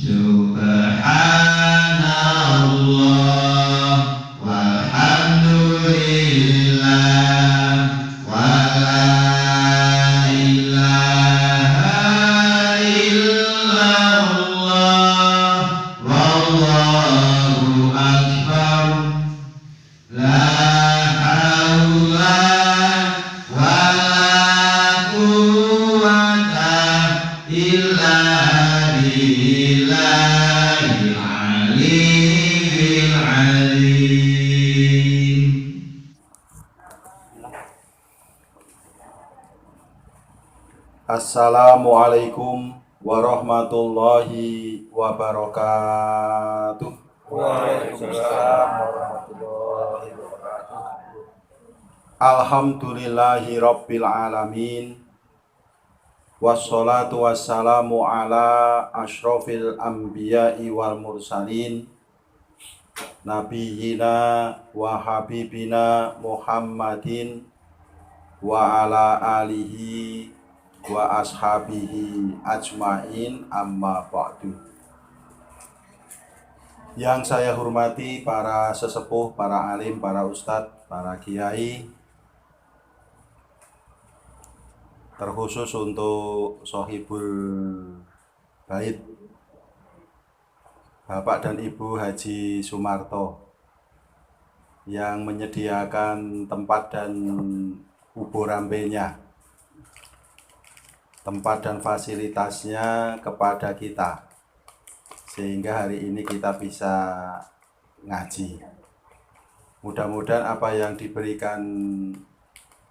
Subhanallah walhamdulillah wala ilaha illallah wallahu akbar la haula wala quwwata illa billahil aliyyil azim. Assalamualaikum warahmatullahi wabarakatuh. Waalaikumsalam warahmatullahi wabarakatuh. Alhamdulillahi rabbil alamin. Wassalatu wassalamu ala asyrafil anbiya'i wal mursalin Nabiyyina wa habibina Muhammadin wa ala alihi wa ashabihi ajmain, amma ba'du. Yang saya hormati para sesepuh, para alim, para ustadz, para kiai, terkhusus untuk Sohibul Bait Bapak dan Ibu Haji Sumarto yang menyediakan tempat dan uborambenya, tempat dan fasilitasnya kepada kita, sehingga hari ini kita bisa ngaji. Mudah-mudahan apa yang diberikan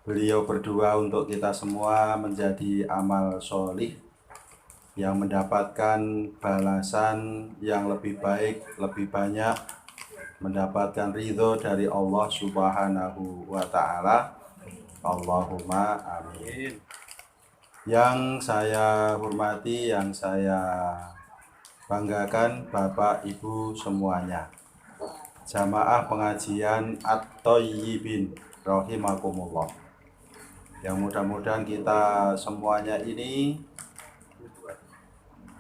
beliau berdua untuk kita semua menjadi amal sholih yang mendapatkan balasan yang lebih baik, lebih banyak, mendapatkan ridho dari Allah Subhanahu wa ta'ala. Allahumma amin. Yang saya hormati, yang saya banggakan Bapak Ibu semuanya, jamaah pengajian At-Thayyibin rahimakumullah, yang mudah-mudahan kita semuanya ini,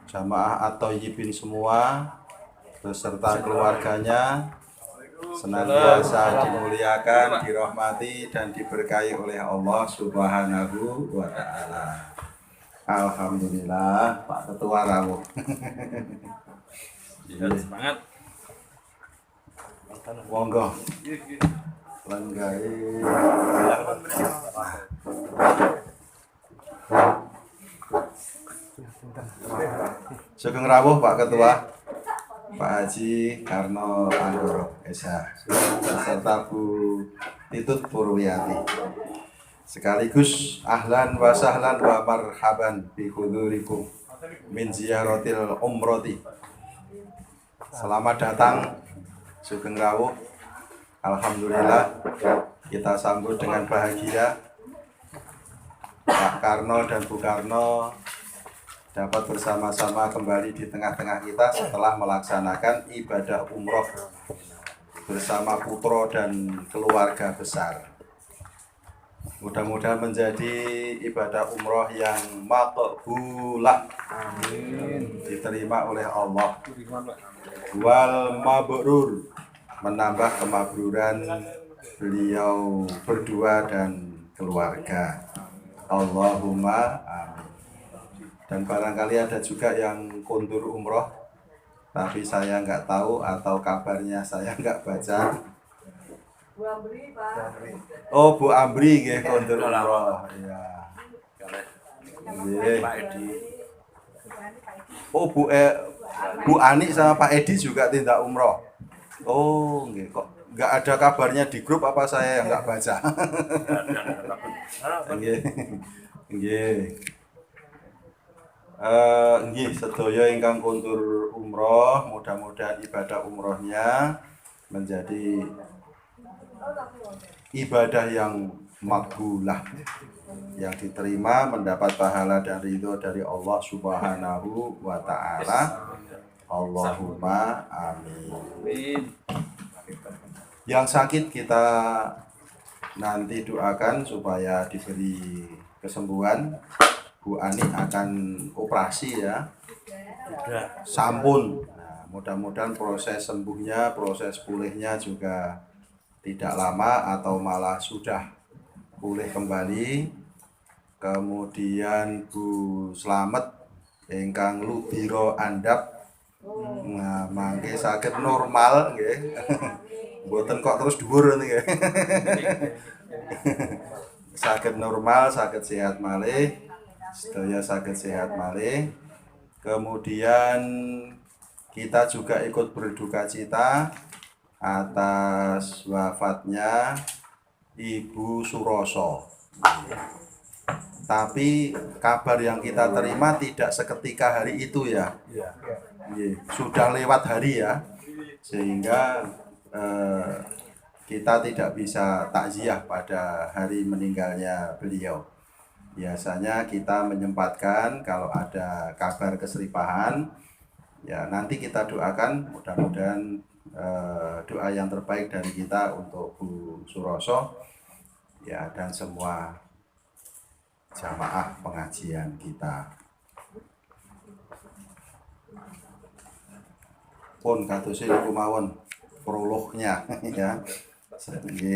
jamaah At-Thayyibin semua beserta keluarganya, senantiasa dimuliakan, dirahmati dan diberkahi oleh Allah Subhanahu wa ta'ala. Alhamdulillah, Pak Ketua rawuh. Semangat. Monggo. Lenggai. Sugeng rawuh Pak Ketua, Pak Haji Karno Anggoro Esa, beserta Bu Titut Purwiyati. Sekaligus ahlan wa sahlan wa marhaban bi hudurikum min ziyaratil umrati. Selamat datang, sugeng rawuh. Alhamdulillah kita sambut dengan bahagia Pak Karno dan Bu Karno dapat bersama-sama kembali di tengah-tengah kita setelah melaksanakan ibadah umroh bersama putra dan keluarga besar. Mudah-mudahan menjadi ibadah umroh yang maqbulah, diterima oleh Allah, wal mabrur, menambah kemakburan beliau berdua dan keluarga. Allahumma amin. Dan barangkali ada juga yang kontur umroh, tapi saya nggak tahu atau kabarnya saya nggak baca. Bu Ambri, Pak. Oh, Bu Ambri nggih kontur umroh. Iya. Nggih. Oh, Bu Ani sama Pak Edi juga tidak umroh. Oh, nggih, kok nggak ada kabarnya di grup, apa saya yang nggak baca? Nggih. Nggih. Nggih, sedaya ingkang kontur umroh, mudah-mudahan ibadah umrohnya menjadi ibadah yang makbulah, yang diterima, mendapat pahala dan ridho dari Allah Subhanahu wa ta'ala. Allahumma amin. Yang sakit kita nanti doakan supaya diberi kesembuhan. Bu Ani akan operasi ya, Sampun. Nah, mudah-mudahan proses sembuhnya, proses pulihnya juga tidak lama atau malah sudah pulih kembali. Kemudian Bu Slamet ingkang ludira andhap, nah mangke saged normal nggih. Mboten kok terus dhuwur nggih. Saged normal, saged sehat malih. Sedaya saged sehat malih. Kemudian kita juga ikut berduka cita atas wafatnya Ibu Suroso. Tapi kabar yang kita terima tidak seketika hari itu ya. Sudah lewat hari ya. Sehingga kita tidak bisa takziah pada hari meninggalnya beliau. Biasanya kita menyempatkan kalau ada kabar keseripahan, ya nanti kita doakan, mudah-mudahan doa yang terbaik dari kita untuk Bu Suroso ya, dan semua jamaah pengajian kita. Pun kados niku mawon prolognya ya.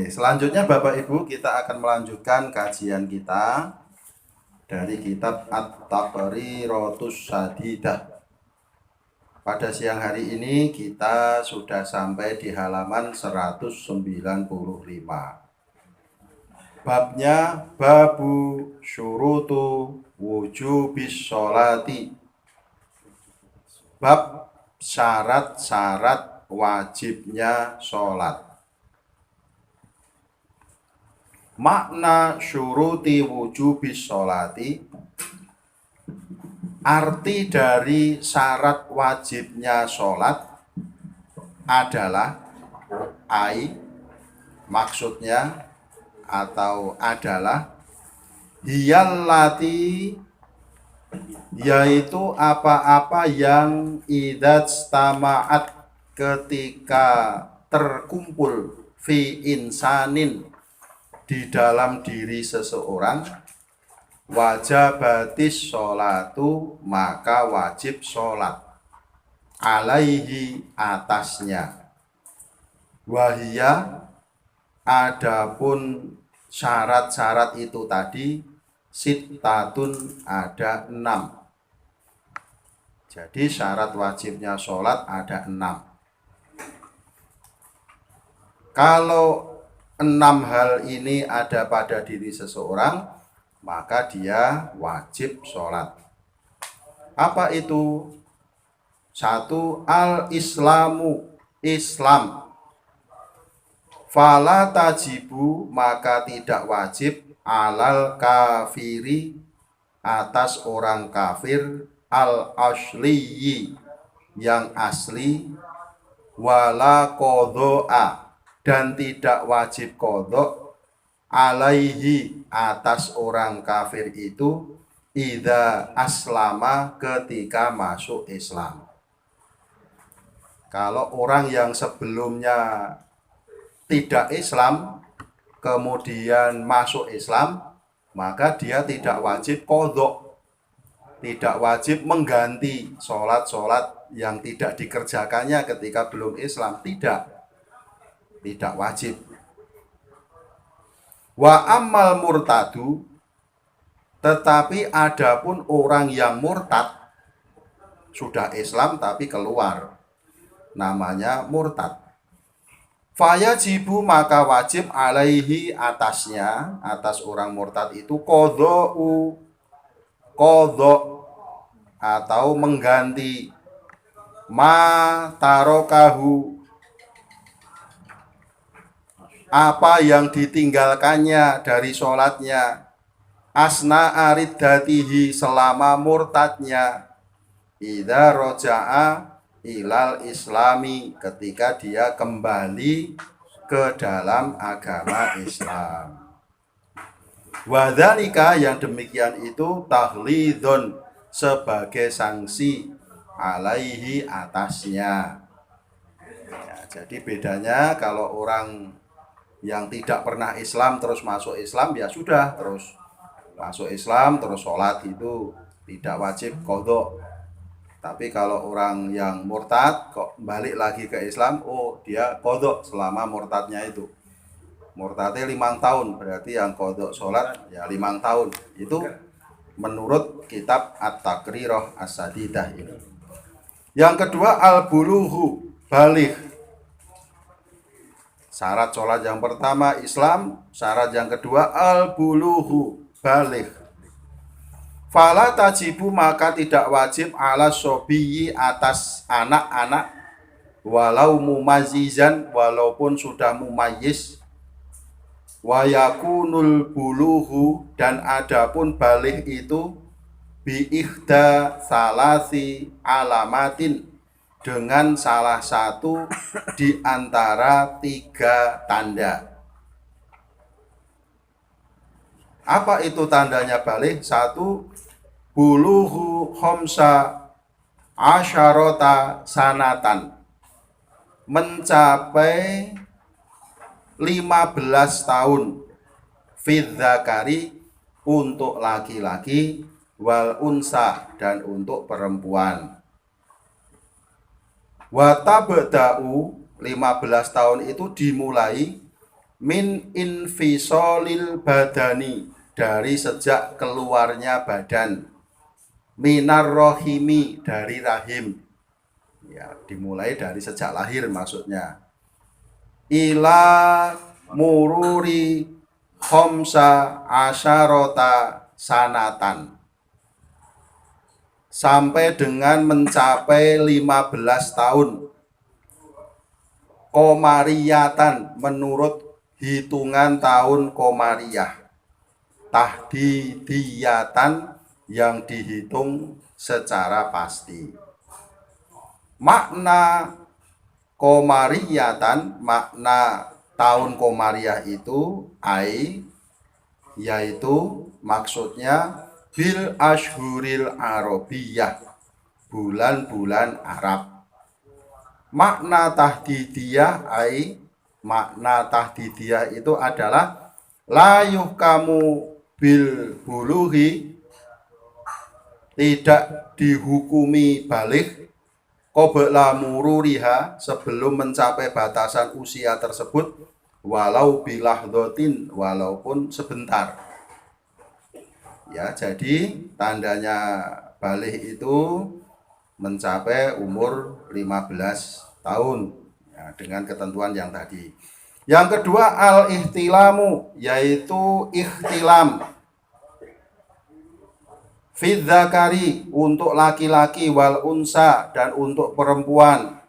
Selanjutnya Bapak Ibu, kita akan melanjutkan kajian kita dari kitab At-Taqriratus Sadidah. Pada siang hari ini kita sudah sampai di halaman 195. Babnya babu syurutu wujubis sholati. Bab syarat-syarat wajibnya sholat. Makna syuruti wujubis sholati, arti dari syarat wajibnya sholat adalah maksudnya atau adalah hiyallati, yaitu apa-apa yang idzat tama'at, ketika terkumpul fi insanin, di dalam diri seseorang, wajabatis sholatu, maka wajib sholat, alaihi, atasnya, wahia, adapun syarat-syarat itu tadi, sittatun, ada 6. Jadi syarat wajibnya sholat ada 6. Kalau 6 hal ini ada pada diri seseorang, maka dia wajib sholat. Apa itu? 1. Al-Islamu, Islam. Fala tajibu, maka tidak wajib, alal kafiri, atas orang kafir, al-asliyi, yang asli, wala qodho'a, dan tidak wajib qodho, alaihi, atas orang kafir itu, idza aslama, ketika masuk Islam. Kalau orang yang sebelumnya tidak Islam kemudian masuk Islam, maka dia tidak wajib qodho, tidak wajib mengganti sholat-sholat yang tidak dikerjakannya ketika belum Islam, tidak wajib. Wa ammal murtadu, tetapi adapun orang yang murtad, sudah Islam tapi keluar, namanya murtad. Fayajibu, maka wajib, alaihi, atasnya, atas orang murtad itu, qodho atau mengganti, ma tarokahu, apa yang ditinggalkannya dari sholatnya, asna ariddatihi, selama murtadnya, idza roja'a ilal islami, ketika dia kembali ke dalam agama Islam. Wadzalika, yang demikian itu, tahlidun, sebagai sanksi, alaihi, atasnya. Ya, jadi bedanya kalau orang yang tidak pernah Islam terus masuk Islam, ya sudah, terus masuk Islam terus sholat, itu tidak wajib qodho. Tapi kalau orang yang murtad kok balik lagi ke Islam, oh dia qadha selama murtadnya itu. Murtadnya 5 tahun, berarti yang qadha sholat ya 5 tahun. Itu menurut kitab At-Taqrirah As-Sadidah ini. Yang kedua al-bulughu, baligh. Syarat sholat yang pertama Islam, syarat yang kedua al-bulughu, baligh. Fala tajibu, maka tidak wajib ala sobiyi, atas anak-anak, walau mumazizan, walaupun sudah mumayyiz, wa yakunul bulughu, dan adapun baligh itu bi ikhda salasi alamatin, dengan salah satu di antara 3 tanda. Apa itu tandanya baligh? 1, bulughu khamsa asyarota sanatan, mencapai 15 tahun, fidzakari, untuk laki-laki, wal unsa, dan untuk perempuan. Wa tabda'u, 15 tahun itu dimulai min infisolil badani, dari sejak keluarnya badan, minar rohimi, dari rahim, ya dimulai dari sejak lahir maksudnya, ila mururi khamsa asyarota sanatan, sampai dengan mencapai 15 tahun, komariyatan, menurut hitungan tahun komariyah, tahdidiyatan, yang dihitung secara pasti. Makna komariyatan, makna tahun komariyah itu yaitu maksudnya bil ashhuril arabiyah, bulan-bulan Arab. Makna tahdidiyah makna tahdidiyah itu adalah la yuhkamu bil bulughi, tidak dihukumi baligh, qabla mururiha, sebelum mencapai batasan usia tersebut, walau bilahdotin, walaupun sebentar. Ya, jadi tandanya baligh itu mencapai umur 15 tahun, ya, dengan ketentuan yang tadi. Yang kedua al-ihtilamu, yaitu ihtilam, fidzakari, untuk laki-laki, wal unsa, dan untuk perempuan,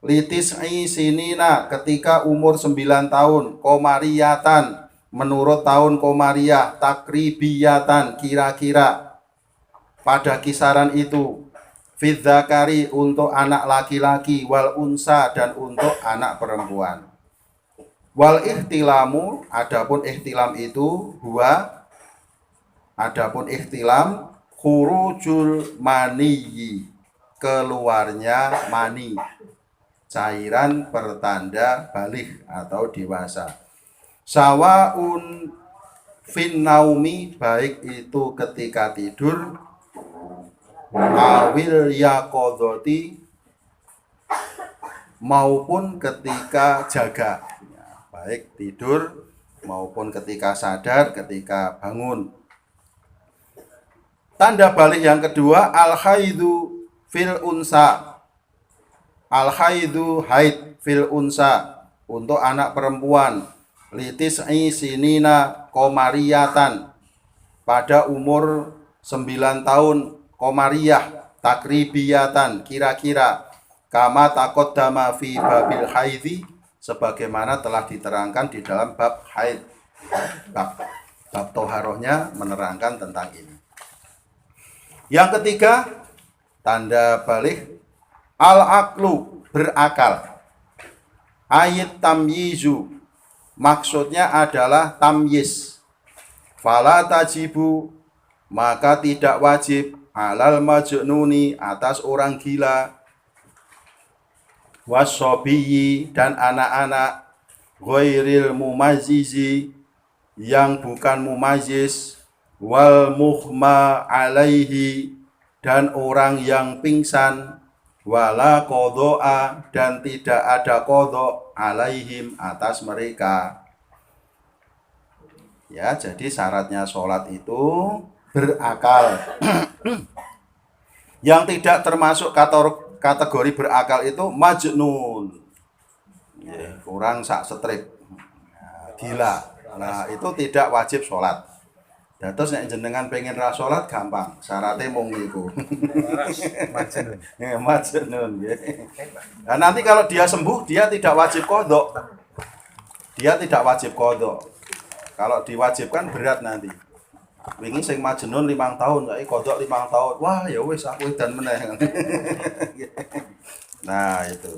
litis'i sinina, ketika umur 9 tahun, komariyatan, menurut tahun komariyah, takribiyatan, kira-kira pada kisaran itu, fidzakari, untuk anak laki-laki, wal unsa, dan untuk anak perempuan. Wal ihtilamu, adapun ihtilam itu adapun ihtilam khurujul maniyyi, keluarnya mani, cairan pertanda baligh atau dewasa. Sawaun fin naumi, baik itu ketika tidur, awil yaqadhati, maupun ketika jaga, baik tidur maupun ketika sadar, ketika bangun. Tanda baligh yang kedua al-haidu fil unsa, al-haidu, haid, fil unsa, untuk anak perempuan, litis'i sinina komariyatan, pada umur 9 tahun komariyah, takribiyatan, kira-kira, kama taqaddama fi babil haidhi, sebagaimana telah diterangkan di dalam bab haid. Bab toharohnya menerangkan tentang ini. Yang ketiga, tanda baligh al-aqlu, berakal. Ayat tamyizu, maksudnya adalah tamyiz. Fala tajibu, maka tidak wajib, alal majnuni, atas orang gila, wasobiyi, dan anak-anak, ghairil mumazizi, yang bukan mumaziz, wal muhma alaihi, dan orang yang pingsan, wala qadha'a dan tidak ada qadha alaihim atas mereka. Ya, jadi syaratnya sholat itu berakal. Yang tidak termasuk kategori berakal itu majnun. Ya, kurang sak strip. Nah, gila. Nah, itu tidak wajib sholat. Dan terus nek jenengan pengen ra sholat gampang. Syaratnya mung niku. Majnun. Ya, majnun ya. Nah, nanti kalau dia sembuh dia tidak wajib qadha. Dia tidak wajib qadha. Kalau diwajibkan berat nanti. Wingi sing majnun 5 tahun, saiki qadha 5 tahun. Wah, ya wis aku edan meneh. Nah, itu.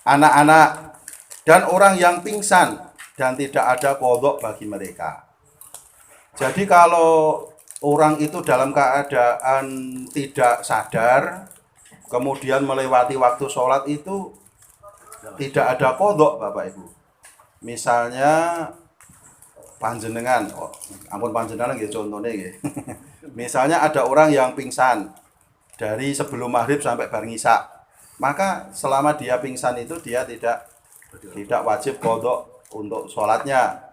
Anak-anak dan orang yang pingsan dan tidak ada qadha bagi mereka. Jadi kalau orang itu dalam keadaan tidak sadar, kemudian melewati waktu sholat itu tidak ada qadha, Bapak Ibu. Misalnya panjenengan, ampun panjenengan nggih contone nggih. Misalnya ada orang yang pingsan dari sebelum maghrib sampai bareng isya. Maka selama dia pingsan itu dia tidak wajib qadha untuk sholatnya.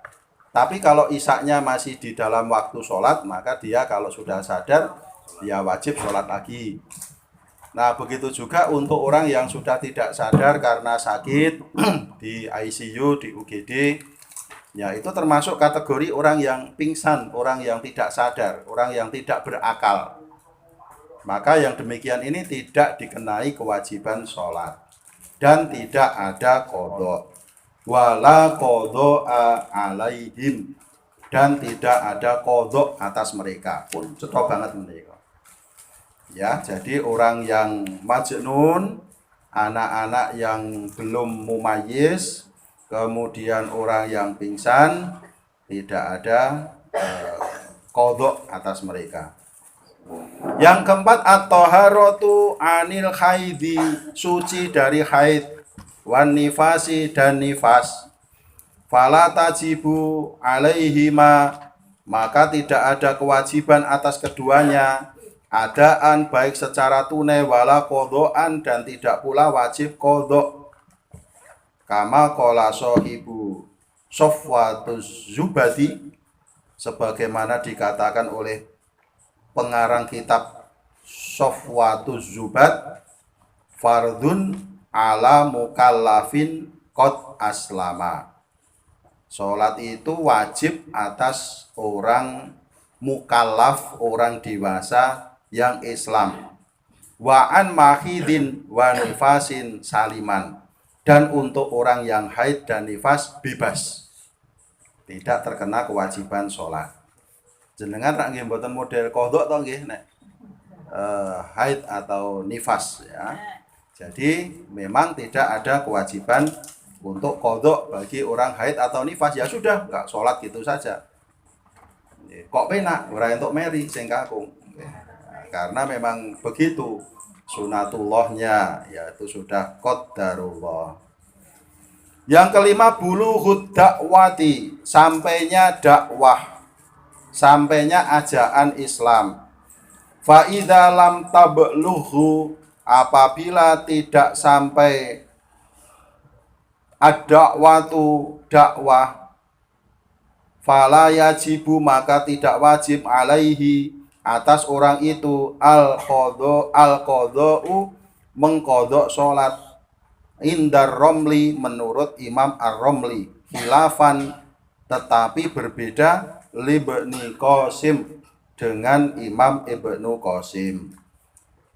Tapi kalau isya-nya masih di dalam waktu sholat, maka dia kalau sudah sadar dia wajib sholat lagi. Nah, begitu juga untuk orang yang sudah tidak sadar karena sakit di ICU, di UGD, ya itu termasuk kategori orang yang pingsan, orang yang tidak sadar, orang yang tidak berakal. Maka yang demikian ini tidak dikenai kewajiban sholat dan tidak ada qadha. Wala qadha alaihim dan tidak ada qadha atas mereka. Pun cetok banget mereka. Ya, jadi orang yang majnun, anak-anak yang belum mumayyiz, kemudian orang yang pingsan, tidak ada qadha atas mereka. Yang keempat, at-taharatu anil haidi, suci dari haid, wan nifasi dan nifas. Fala tajibu alaihima, maka tidak ada kewajiban atas keduanya, adaan baik secara tunai wala qadhaan dan tidak pula wajib qadha. Kama qala sahibu Safwatuz Zubadi, sebagaimana dikatakan oleh pengarang kitab Safwatuz Zubad, fardun ala mukallafin qad aslama. Salat itu wajib atas orang mukallaf, orang dewasa yang Islam. Wa an mahidin wa nifasin saliman, dan untuk orang yang haid dan nifas bebas, tidak terkena kewajiban sholat. Jenengan rak nggih mboten model qadha to nggih nek haid atau nifas ya. Jadi memang tidak ada kewajiban untuk qadha bagi orang haid atau nifas, ya sudah enggak sholat gitu saja. Kok penak ora entuk meri sing kakung. Karena memang begitu sunatullahnya, yaitu sudah qadarullah. Yang kelima, bulughud dakwati, sampainya dakwah, sampainya ajaan Islam. Fa idza lam tablughu, apabila tidak sampai ad-da'watu dakwah, fala yajibu, maka tidak wajib alaihi atas orang itu al-qadha'u mengqadha salat indar Romli menurut Imam Ar-Romli, khilafan tetapi berbeda libni Qasim dengan Imam Ibnu Qasim.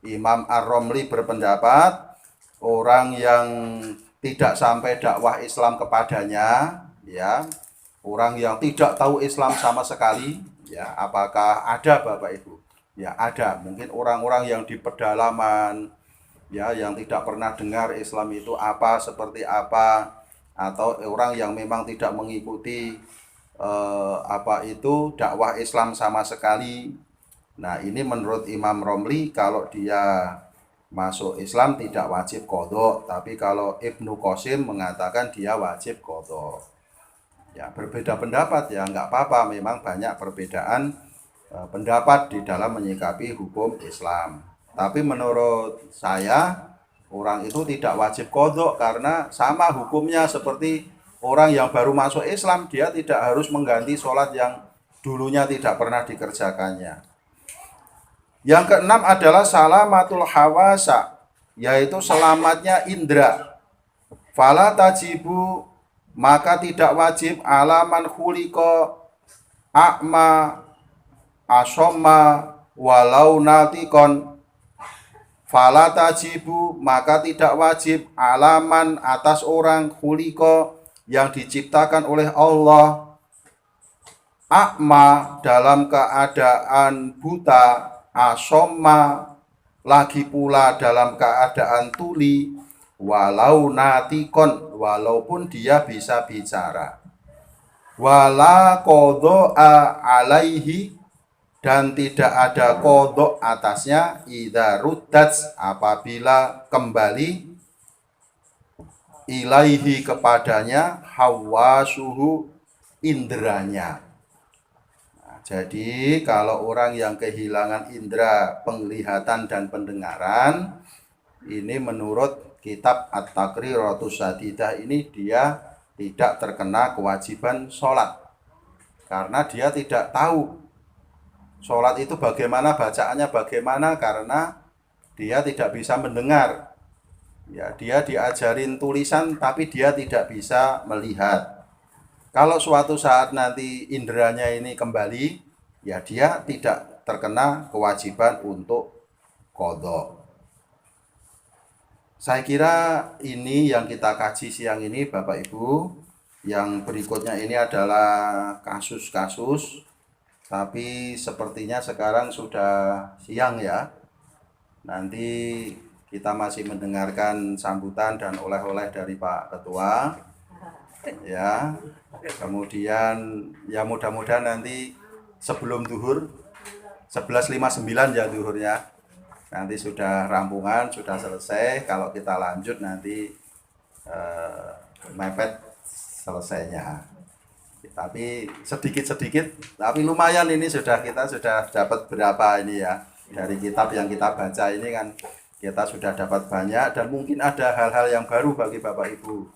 Imam Ar-Romli berpendapat orang yang tidak sampai dakwah Islam kepadanya, ya, orang yang tidak tahu Islam sama sekali, ya, apakah ada Bapak Ibu? Ya ada, mungkin orang-orang yang di pedalaman, ya, yang tidak pernah dengar Islam itu apa, seperti apa, atau orang yang memang tidak mengikuti dakwah Islam sama sekali. Nah, ini menurut Imam Romli, kalau dia masuk Islam tidak wajib qadha, tapi kalau Ibnu Qasim mengatakan dia wajib qadha. Ya, berbeda pendapat, ya enggak apa-apa, memang banyak perbedaan pendapat di dalam menyikapi hukum Islam. Tapi menurut saya orang itu tidak wajib qadha karena sama hukumnya seperti orang yang baru masuk Islam, dia tidak harus mengganti sholat yang dulunya tidak pernah dikerjakannya. Yang keenam adalah salamatul hawasa, yaitu selamatnya indra. Fala tajibu, maka tidak wajib alaman khuliqa a'ma asomma walau natikon. Fala tajibu, maka tidak wajib alaman atas orang khuliqa yang diciptakan oleh Allah a'ma dalam keadaan buta, asomma lagi pula dalam keadaan tuli, walau natikon, walaupun dia bisa bicara, wala qadha alaihi, dan tidak ada qadha atasnya, idza ruddat, apabila kembali ilaihi kepadanya hawasuhu, indranya. Nah, jadi kalau orang yang kehilangan indera penglihatan dan pendengaran, ini menurut kitab At-Taqriratus Sadidah ini dia tidak terkena kewajiban sholat karena dia tidak tahu sholat itu bagaimana, bacaannya bagaimana, karena dia tidak bisa mendengar. Ya, dia diajarin tulisan tapi dia tidak bisa melihat. Kalau suatu saat nanti inderanya ini kembali, ya dia tidak terkena kewajiban untuk qadha. Saya kira ini yang kita kaji siang ini Bapak Ibu. Yang berikutnya ini adalah kasus-kasus, tapi sepertinya sekarang sudah siang ya. Nanti kita masih mendengarkan sambutan dan oleh-oleh dari Pak Ketua. Ya. Kemudian ya mudah-mudahan nanti sebelum duhur 11.59 ya duhurnya. Nanti sudah rampungan, sudah selesai. Kalau kita lanjut nanti mepet selesainya. Tapi sedikit-sedikit, tapi lumayan ini kita sudah dapat berapa ini ya. Dari kitab yang kita baca ini kan kita sudah dapat banyak, dan mungkin ada hal-hal yang baru bagi Bapak Ibu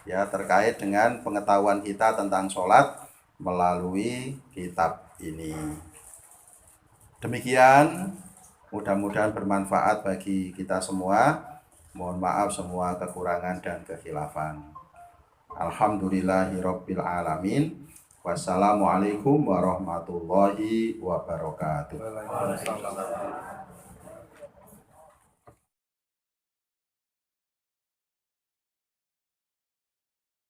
ya terkait dengan pengetahuan kita tentang sholat melalui kitab ini. Demikian, mudah-mudahan bermanfaat bagi kita semua. Mohon maaf semua kekurangan dan kekhilafan. Alhamdulillahirabbil alamin. Wassalamualaikum warahmatullahi wabarakatuh.